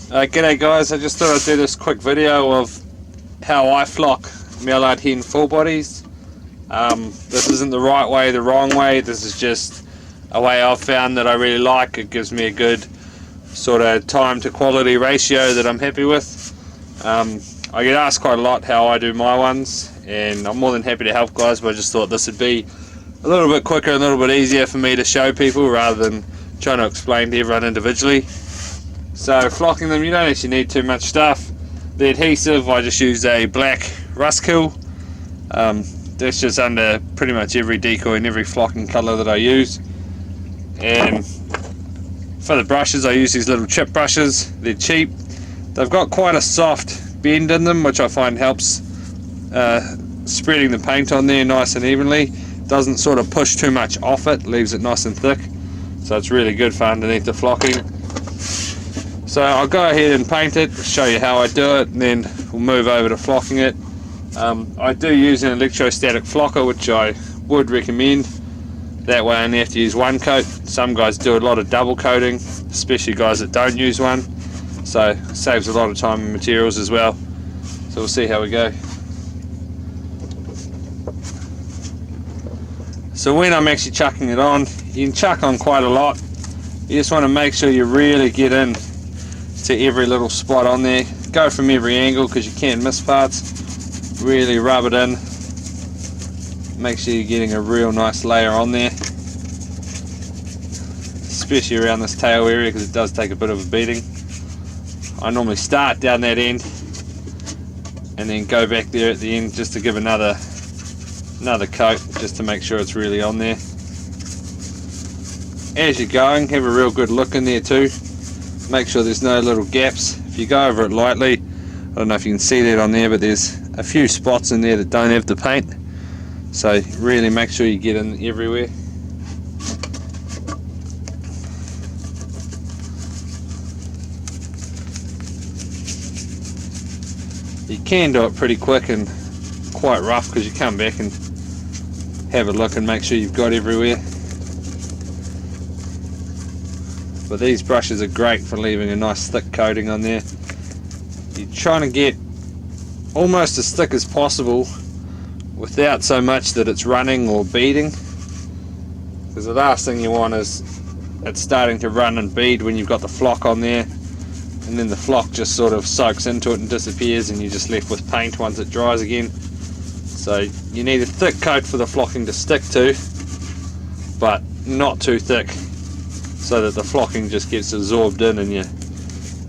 G'day guys, I just thought I'd do this quick video of how I flock mallard hen full bodies. This isn't the right way, the wrong way, this is just a way I've found that I really like. It gives me a good sort of time to quality ratio that I'm happy with. I get asked quite a lot how I do my ones, and I'm more than happy to help guys, but I just thought this would be a little bit quicker, a little bit easier for me to show people rather than trying to explain to everyone individually. So flocking them, you don't actually need too much stuff. The adhesive, I just use a black rust kill. That's just under pretty much every decoy and every flocking colour that I use. And for the brushes, I use these little chip brushes. They're cheap. They've got quite a soft bend in them, which I find helps spreading the paint on there nice and evenly. Doesn't sort of push too much off it, leaves it nice and thick. So it's really good for underneath the flocking. So I'll go ahead and paint it, show you how I do it, and then we'll move over to flocking it. I do use an electrostatic flocker, which I would recommend. That way I only have to use one coat. Some guys do a lot of double coating, especially guys that don't use one. So it saves a lot of time and materials as well. So we'll see how we go. So when I'm actually chucking it on, you can chuck on quite a lot. You just want to make sure you really get in to every little spot on there. Go from every angle because you can miss parts. Really rub it in. Make sure you're getting a real nice layer on there, especially around this tail area because it does take a bit of a beating. I normally start down that end and then go back there at the end just to give another coat, just to make sure it's really on there. As you're going, have a real good look in there too. Make sure there's no little gaps. If you go over it lightly, I don't know if you can see that on there, but there's a few spots in there that don't have the paint. So really make sure you get in everywhere. You can do it pretty quick and quite rough because you come back and have a look and make sure you've got everywhere. But these brushes are great for leaving a nice thick coating on there. You're trying to get almost as thick as possible without so much that it's running or beading, because the last thing you want is it's starting to run and bead when you've got the flock on there, and then the flock just sort of soaks into it and disappears and you're just left with paint once it dries again. So you need a thick coat for the flocking to stick to, but not too thick so that the flocking just gets absorbed in and you're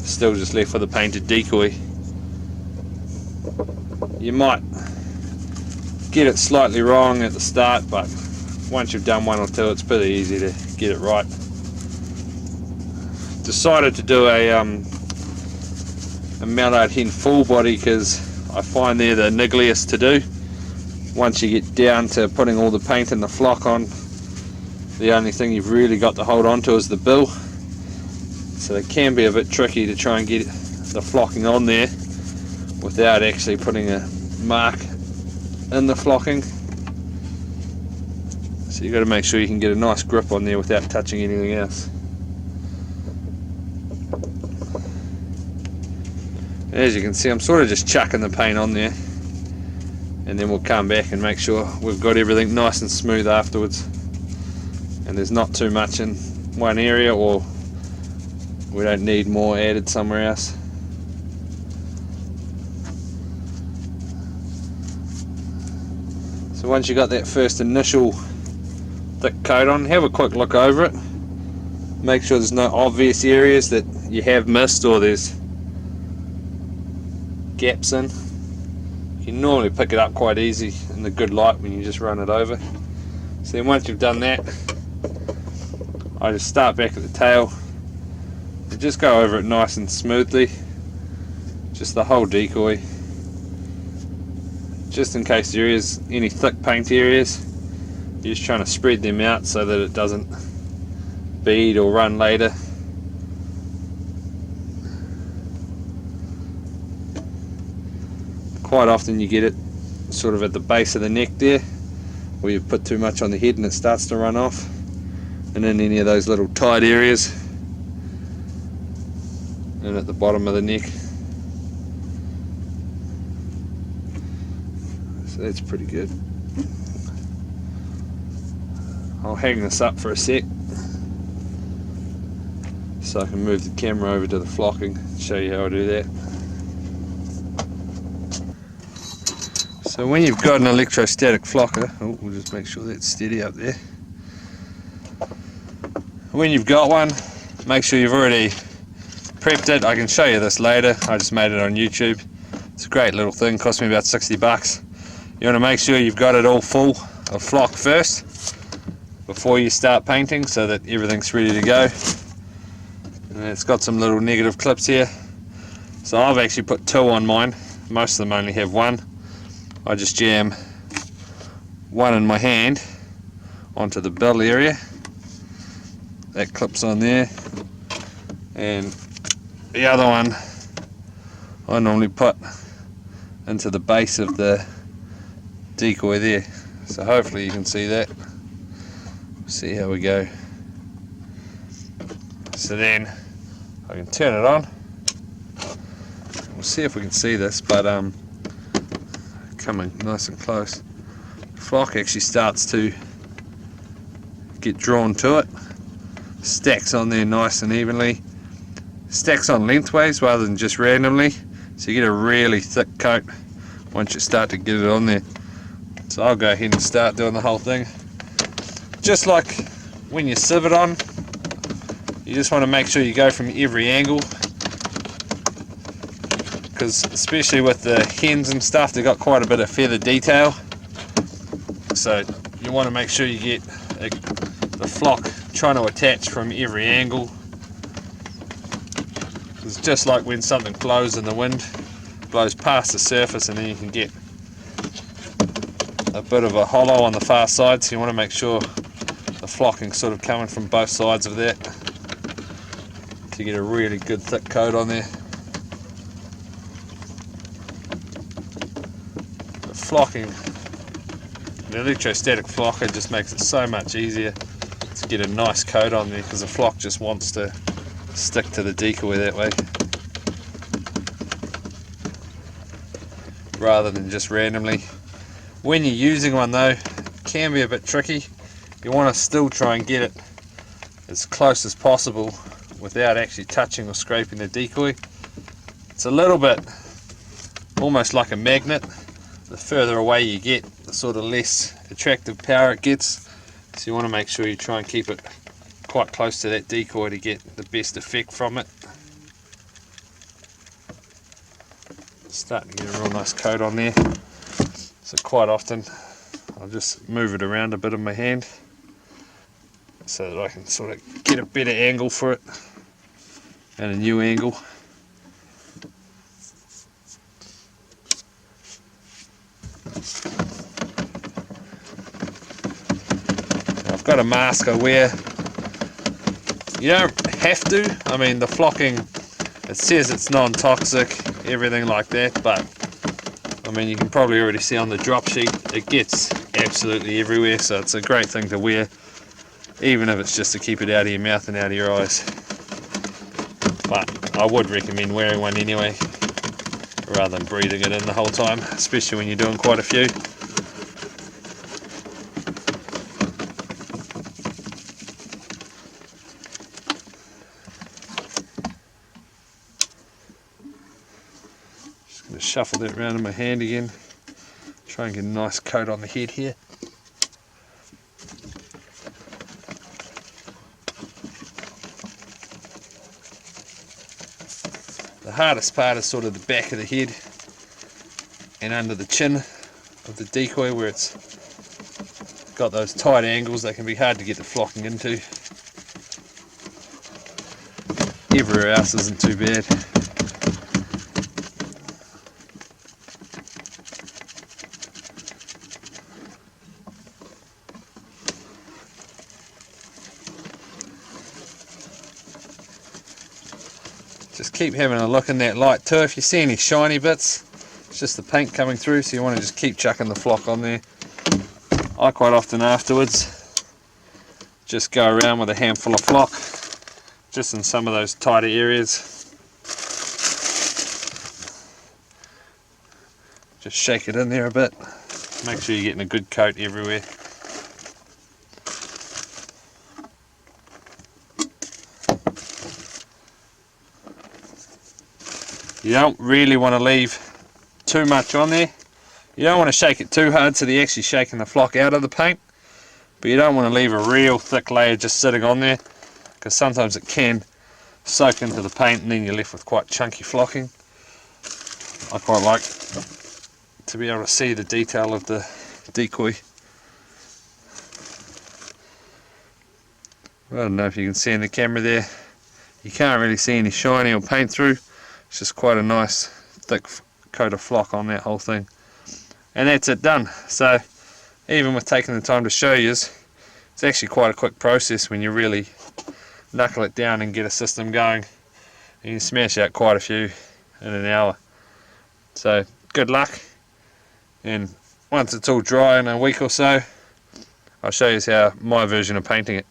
still just left with a painted decoy. You might get it slightly wrong at the start, but once you've done one or two, it's pretty easy to get it right. Decided to do a mallard hen full body because I find they're the niggliest to do. Once you get down to putting all the paint and the flock on, the only thing you've really got to hold on to is the bill. So it can be a bit tricky to try and get the flocking on there without actually putting a mark in the flocking. So you've got to make sure you can get a nice grip on there without touching anything else. As you can see, I'm sort of just chucking the paint on there, and then we'll come back and make sure we've got everything nice and smooth afterwards, and there's not too much in one area, or we don't need more added somewhere else. So once you got that first initial thick coat on, have a quick look over it. Make sure there's no obvious areas that you have missed or there's gaps in. You can normally pick it up quite easy in the good light when you just run it over. So then once you've done that, I just start back at the tail and just go over it nice and smoothly, just the whole decoy, just in case there is any thick paint areas. You're just trying to spread them out so that it doesn't bead or run later. Quite often you get it sort of at the base of the neck there, where you've put too much on the head and it starts to run off, and in any of those little tight areas. and at the bottom of the neck. So that's pretty good. I'll hang this up for a sec so I can move the camera over to the flocking and show you how I do that. So when you've got an electrostatic flocker, we'll just make sure that's steady up there. When you've got one, make sure you've already prepped it. I can show you this later. I just made it on YouTube. It's a great little thing, cost me about 60 bucks. You want to make sure you've got it all full of flock first before you start painting so that everything's ready to go. And it's got some little negative clips here. So I've actually put 2 on mine. Most of them only have 1. I just jam 1 in my hand onto the bill area. That clips on there. And the other one I normally put into the base of the decoy there. So hopefully you can see that. See how we go. So then I can turn it on. We'll see if we can see this, but coming nice and close. The flock actually starts to get drawn to it. Stacks on there nice and evenly. Stacks on lengthways rather than just randomly. So you get a really thick coat once you start to get it on there. So I'll go ahead and start doing the whole thing. Just like when you sieve it on, you just want to make sure you go from every angle, because especially with the hens and stuff, they've got quite a bit of feather detail. So you want to make sure you get the flock trying to attach from every angle. It's just like when something blows in the wind, blows past the surface, and then you can get a bit of a hollow on the far side, so you want to make sure the flocking sort of coming from both sides of that to get a really good thick coat on there. The flocking, the electrostatic flocker just makes it so much easier to get a nice coat on there, because the flock just wants to stick to the decoy that way rather than just randomly. When you're using one though, it can be a bit tricky. You want to still try and get it as close as possible without actually touching or scraping the decoy. It's a little bit almost like a magnet. The further away you get, the sort of less attractive power it gets. So you want to make sure you try and keep it quite close to that decoy to get the best effect from it. Starting to get a real nice coat on there. So quite often I'll just move it around a bit in my hand so that I can sort of get a better angle for it and a new angle. I've got a mask I wear. You don't have to. I mean, the flocking, it says it's non-toxic, everything like that, but I mean, you can probably already see on the drop sheet, it gets absolutely everywhere, so it's a great thing to wear, even if it's just to keep it out of your mouth and out of your eyes. But I would recommend wearing one anyway, rather than breathing it in the whole time, especially when you're doing quite a few. Shuffle that around in my hand again, try and get a nice coat on the head here. The hardest part is sort of the back of the head and under the chin of the decoy, where it's got those tight angles that can be hard to get the flocking into. Everywhere else isn't too bad. Just keep having a look in that light too. If you see any shiny bits, it's just the paint coming through, so you want to just keep chucking the flock on there. I quite often afterwards just go around with a handful of flock just in some of those tighter areas. Just shake it in there a bit. Make sure you're getting a good coat everywhere. You don't really want to leave too much on there. You don't want to shake it too hard so that you're actually shaking the flock out of the paint, but you don't want to leave a real thick layer just sitting on there, because sometimes it can soak into the paint and then you're left with quite chunky flocking. I quite like to be able to see the detail of the decoy. I don't know if you can see in the camera there, you can't really see any shiny or paint through. It's just quite a nice thick coat of flock on that whole thing. And that's it done. So even with taking the time to show you, it's actually quite a quick process when you really knuckle it down and get a system going. You can smash out quite a few in an hour. So good luck, and once it's all dry in a week or so, I'll show you how my version of painting it.